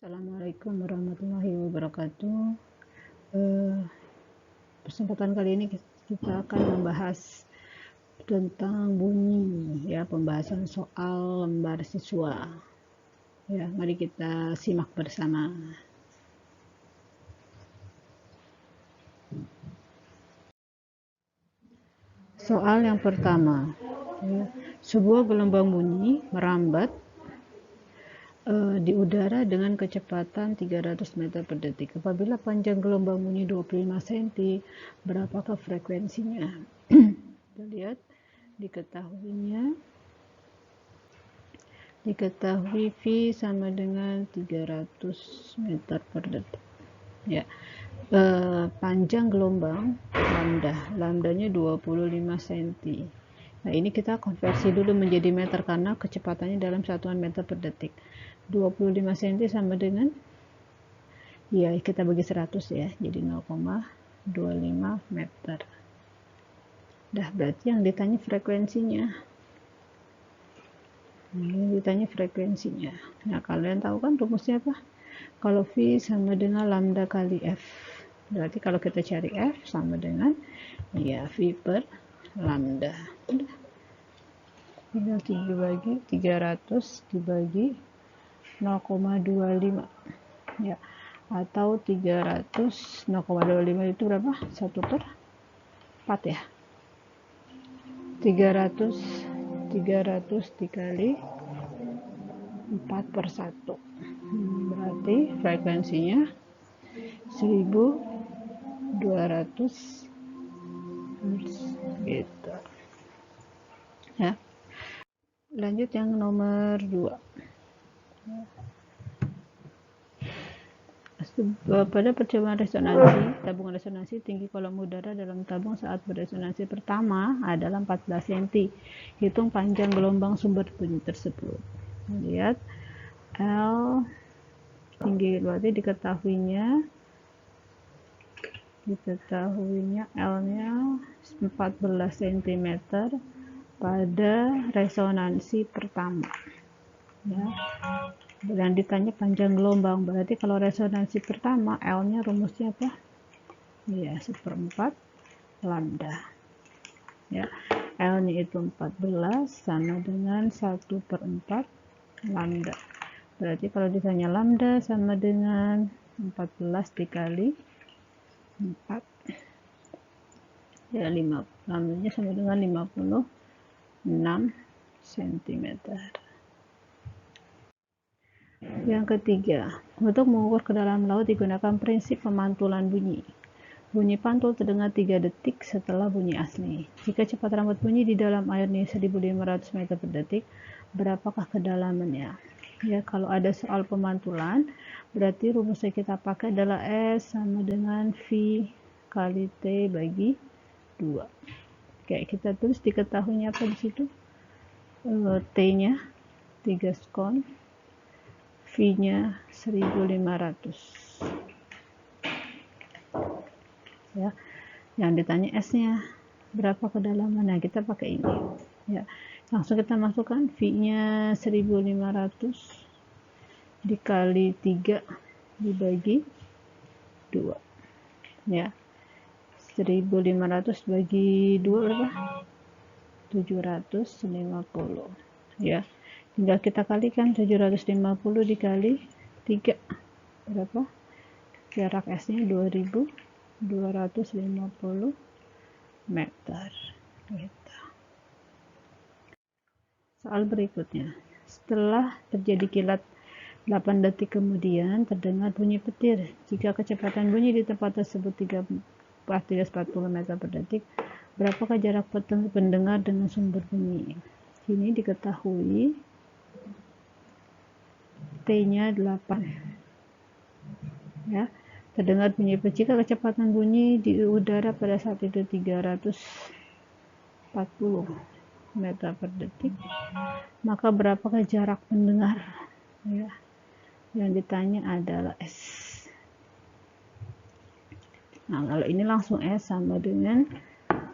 Assalamualaikum warahmatullahi wabarakatuh. Kesempatan kali ini kita akan membahas tentang bunyi, ya, pembahasan soal lembar siswa. Ya, mari kita simak bersama. Soal yang pertama, ya, sebuah gelombang bunyi merambat di udara dengan kecepatan 300 meter per detik. Apabila panjang gelombang bunyi 25 cm, berapakah frekuensinya? Kita lihat, diketahui V sama dengan 300 meter per detik. Ya, panjang gelombang lambdanya 25 cm. Nah, ini kita konversi dulu menjadi meter karena kecepatannya dalam satuan meter per detik. 25 cm sama dengan, ya, kita bagi 100 ya, jadi 0,25 meter. Dah, berarti yang ditanya frekuensinya. Nah, kalian tahu kan rumusnya apa? Kalau V sama dengan lambda kali F. Berarti kalau kita cari F sama dengan, ya, V per lambda. Udah. Tinggal 300 dibagi 0,25. Ya. Atau 0,25 itu berapa? 1/4 ya. 300 dikali 4/1. Berarti frekuensinya 1200 Hz gitu. Ya. Lanjut yang nomor 2. Pada percobaan resonansi, tabung resonansi tinggi kolom udara dalam tabung saat beresonansi pertama adalah 14 cm. Hitung panjang gelombang sumber bunyi tersebut. Lihat, L tinggi, berarti diketahuinya L-nya 14 cm pada resonansi pertama. Ya. Dan ditanya panjang gelombang, berarti kalau resonansi pertama L-nya rumusnya apa? Ya, 1/4 lambda. Ya, L-nya itu 14 sama dengan 1/4 lambda. Berarti kalau ditanya lambda sama dengan 14 dikali 4, ya, lambdanya sama dengan 56 cm. Yang ketiga, untuk mengukur kedalaman laut digunakan prinsip pemantulan bunyi. Bunyi pantul terdengar 3 detik setelah bunyi asli. Jika cepat rambut bunyi di dalam air ini 1500 meter per detik, berapakah kedalamannya? Ya, kalau ada soal pemantulan, berarti rumus yang kita pakai adalah S sama dengan V kali T bagi 2. Kayak kita tulis diketahuinya apa di situ? T-nya 3 skon, V-nya 1500. Ya. Yang ditanya S-nya berapa kedalaman. Nah, kita pakai ini. Ya. Langsung kita masukkan V-nya 1500 dikali 3 dibagi 2. Ya. 1500 bagi 2 berapa? 750. Ya. Tinggal kita kalikan 750 dikali 3 berapa? Jarak S-nya 2250 meter. Gitu. Soal berikutnya. Setelah terjadi kilat 8 detik kemudian terdengar bunyi petir. Jika kecepatan bunyi di tempat tersebut 340 meter per detik, berapakah jarak pendengar dengan sumber bunyi? Ini diketahui T-nya 8. Ya. Terdengar bunyi petir. Jika kecepatan bunyi di udara pada saat itu 340 meter per detik, maka berapakah jarak pendengar? Ya. Yang ditanya adalah S. Nah, kalau ini langsung S sama dengan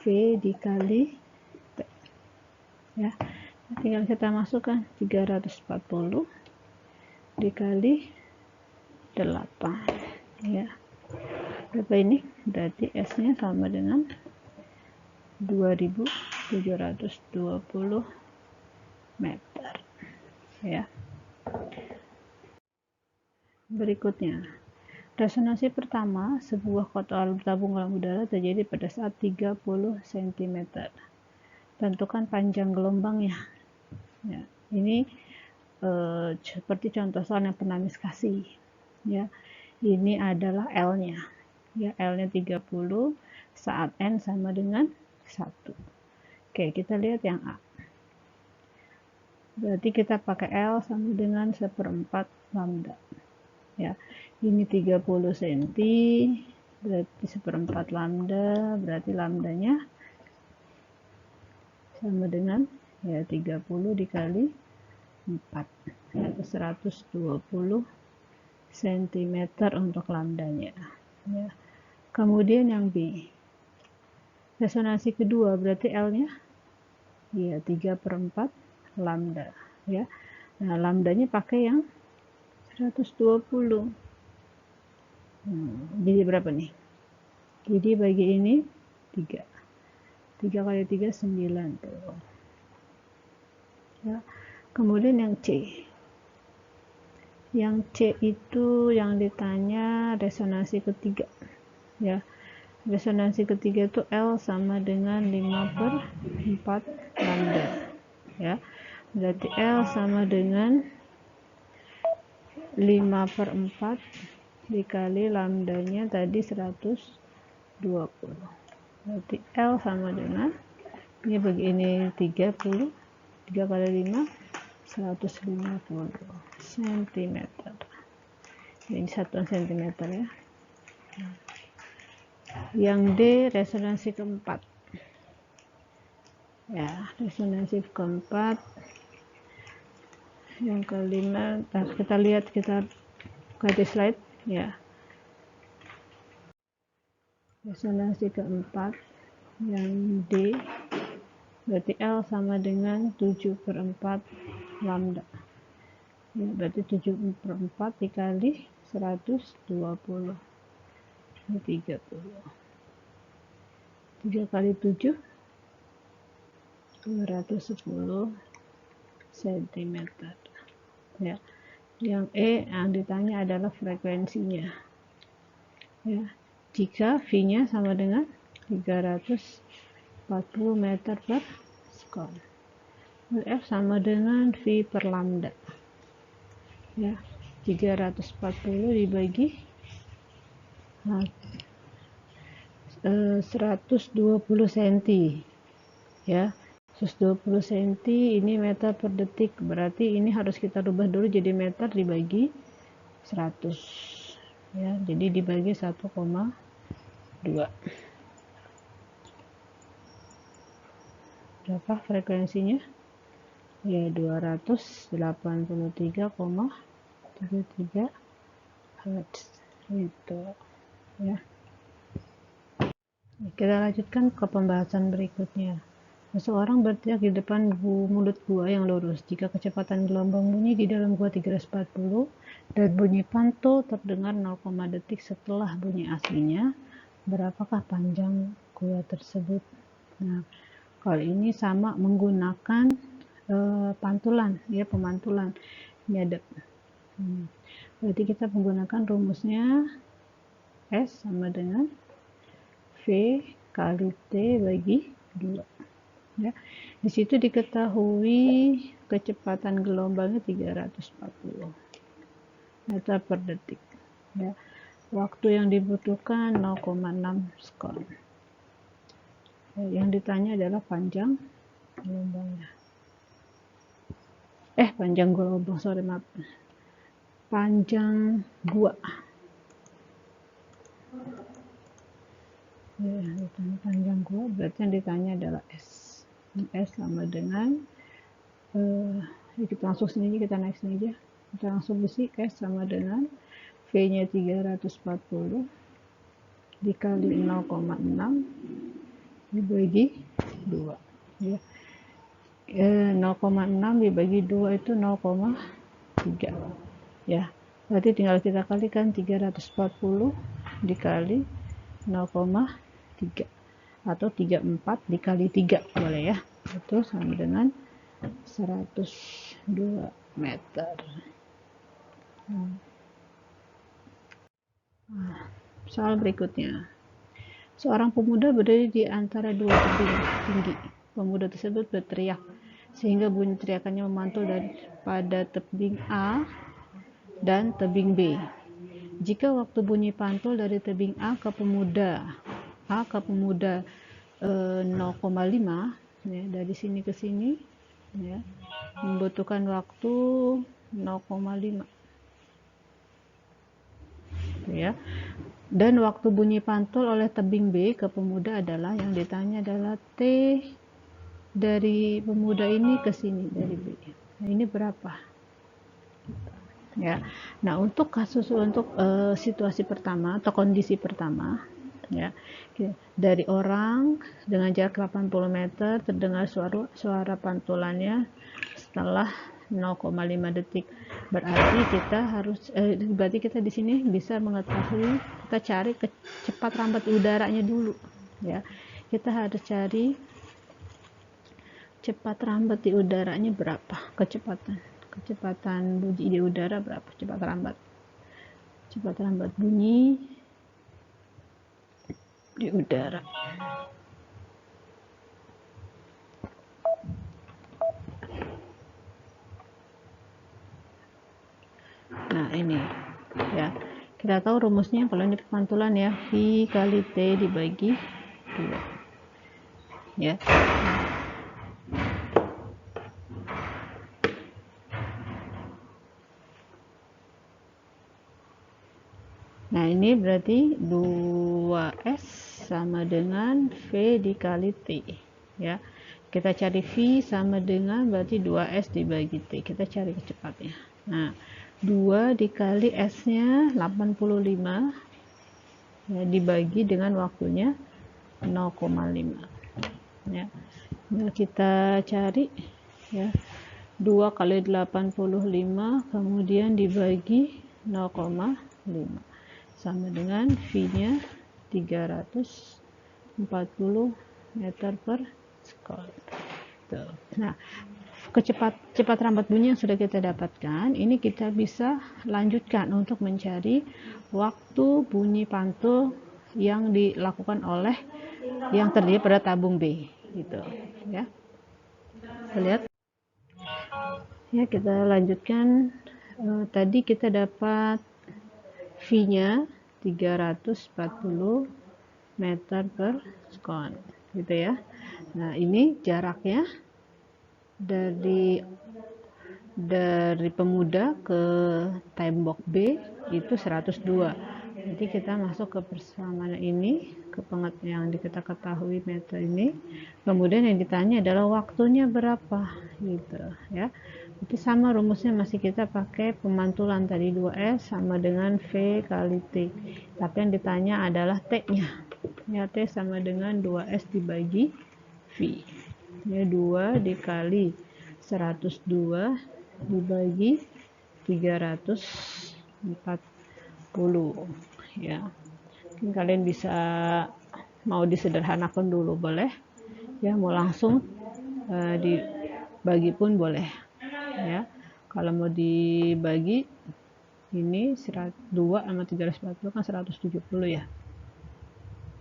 V dikali T. Ya. Tinggal kita masukkan 340 dikali ya. Berapa ini? Berarti S-nya sama dengan 2720 meter, ya. Berikutnya, resonansi pertama, sebuah kotak tabung dalam udara terjadi pada saat 30 cm. Tentukan panjang gelombangnya. Ya, ini seperti contoh soal yang pernah Miss kasih. Ya, ini adalah L-nya. Ya, L-nya 30 saat N sama dengan 1. Oke, kita lihat yang A. Berarti kita pakai L sama dengan 1/4 lambda. Ya, ini 30 cm, berarti 1/4 lambda, berarti lambdanya sama dengan ya 30 dikali 4, yaitu 120 cm untuk lambdanya. Ya. Kemudian yang B, resonansi kedua berarti L-nya ya 3/4 lambda, ya. Nah, lambdanya pakai yang 120. Jadi berapa nih? Jadi bagi ini 3. 3 kali 3 9 tuh. Ya. Kemudian yang C. Yang C itu yang ditanya resonansi ketiga. Ya. Resonansi ketiga itu L sama dengan 5/4 lambda. Ya. Berarti L sama dengan 5/4 dikali lambdanya tadi 120. Berarti L sama dengan ini bagi ini 30, 3 kali 5 150 cm. Ini satuan cm, ya. Yang D resonansi keempat. Ya, resonansi keempat. Yang kelima, kita lihat, kita ganti slide, ya. Resonansi keempat yang D berarti L sama dengan 7/4 lambda. Ya, berarti 7/4 dikali 120. Ini 30. 3 kali 7 210 cm. Ya. Yang E yang ditanya adalah frekuensinya. Ya. Jika V-nya sama dengan 340 meter per sekon. F sama dengan V per lambda. Ya, 340 dibagi 120 cm. Ya, 120 cm ini meter per detik. Berarti ini harus kita rubah dulu jadi meter dibagi 100. Ya, jadi dibagi 1,2. Berapa frekuensinya? Ya, 283,33 Hz. Itu, ya. Kita lanjutkan ke pembahasan berikutnya. Seseorang berteriak di depan mulut gua yang lurus. Jika kecepatan gelombang bunyi di dalam gua 340 dan bunyi pantul terdengar 0, detik setelah bunyi aslinya, berapakah panjang gua tersebut? Nah, kalau ini sama menggunakan pantulan, ya, pemantulan. Ini ada. Berarti kita menggunakan rumusnya S sama dengan V kali T bagi 2. Ya. Di situ diketahui kecepatan gelombangnya 340 meter per detik. Ya. Waktu yang dibutuhkan 0,6 sekon. Ya, yang ditanya adalah panjang gelombangnya. Panjang gelombang, maaf. Panjang gua. Ya, ditanya panjang gua, berarti yang ditanya adalah S. S sama dengan kita langsung sini aja, kita naik sini aja. Kita langsung isi S sama dengan V-nya 340 dikali 0,6 dibagi 2. Ya. 0,6 dibagi 2 itu 0,3. Ya. Berarti tinggal kita kalikan 340 dikali 0,3 atau 34 dikali 3 boleh ya. Itu sama dengan 102 meter. Soal berikutnya. Seorang pemuda berdiri di antara dua tebing tinggi. Pemuda tersebut berteriak sehingga bunyi teriakannya memantul pada tebing A dan tebing B. Jika waktu bunyi pantul dari tebing A ke pemuda 0,5 ya, dari sini ke sini ya, membutuhkan waktu 0,5 ya. Dan waktu bunyi pantul oleh tebing B ke pemuda adalah, yang ditanya adalah T dari pemuda ini ke sini dari B. Nah, ini berapa? Ya. Nah, untuk situasi pertama atau kondisi pertama ya, dari orang dengan jarak 80 meter terdengar suara pantulannya setelah 0,5 detik. Berarti kita di sini bisa mengetahui, kita cari cepat rambat udaranya dulu ya. Kita harus cari cepat rambat di udaranya berapa, kecepatan bunyi di udara berapa, cepat rambat bunyi di udara. Nah, ini ya, kita tahu rumusnya kalau ini pantulan ya, V kali T dibagi 2 ya. Nah, ini berarti 2S sama dengan V dikali T ya. Kita cari V sama dengan berarti 2S dibagi T. Kita cari kecepatnya. Nah, 2 dikali S-nya 85 ya, dibagi dengan waktunya 0,5 ya. Nah, kita cari ya, 2 kali 85 kemudian dibagi 0,5 sama dengan V-nya 340 meter per sekon. Nah, cepat rambat bunyi yang sudah kita dapatkan, ini kita bisa lanjutkan untuk mencari waktu bunyi pantul yang dilakukan oleh yang terdiri pada tabung B gitu ya. Kita lihat ya, kita lanjutkan. Tadi kita dapat V-nya 340 meter per sekon gitu ya. Nah, ini jaraknya dari pemuda ke tembok B itu 102. Jadi kita masuk ke persamaan ini, ke yang kita ketahui meter ini. Kemudian yang ditanya adalah waktunya berapa gitu ya. Itu sama rumusnya, masih kita pakai pemantulan tadi, 2S sama dengan V kali T. Tapi yang ditanya adalah T-nya. Ya, T sama dengan 2S dibagi V. Ya, 2 dikali 102 dibagi 340 ya. Mungkin kalian bisa mau disederhanakan dulu boleh ya, mau langsung dibagi pun boleh ya. Kalau mau dibagi ini 2 sama 340 kan 170 ya.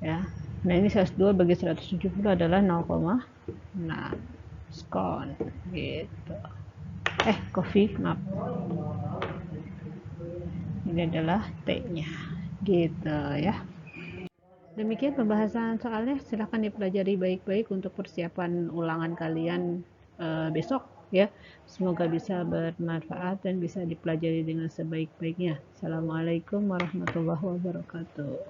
Nah, ini 102 bagi 170 adalah 0,6 sekon gitu. Maaf. Ini adalah T-nya gitu ya. Demikian pembahasan soalnya, silahkan dipelajari baik-baik untuk persiapan ulangan kalian besok ya. Semoga bisa bermanfaat dan bisa dipelajari dengan sebaik-baiknya. Assalamualaikum warahmatullahi wabarakatuh.